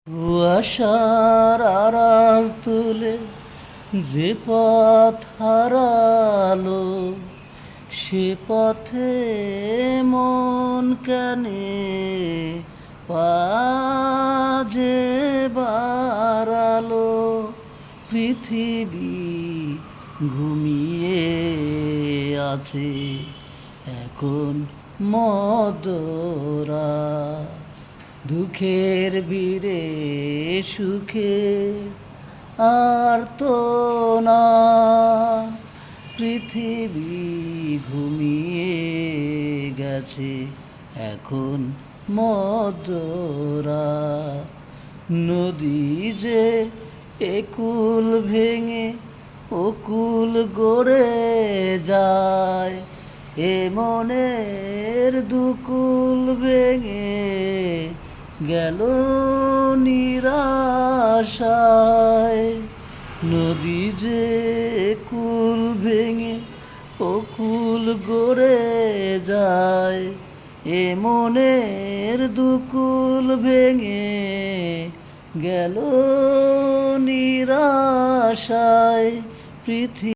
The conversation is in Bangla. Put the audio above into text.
কুয়াশার আড়াল তুলে যে পথ হারালো, সে পথে মন কেনে পাজে বাড়ালো। পৃথিবী ঘুমিয়ে আছে এখন মদরা, দুঃখের বীরে সুখে আর তো না। পৃথিবী ঘুমিয়ে গেছে এখন মদরা, নদী যে একুল ভেঙে ওকুল গড়ে যায়, এ মনের দুকুল ভেঙে গেল নিরাশায়। নদী যে কুল ভেঙে ওকুল গড়ে যায়, এ মনের দুকুল ভেঙে গেল নিরাশায়। পৃথিবী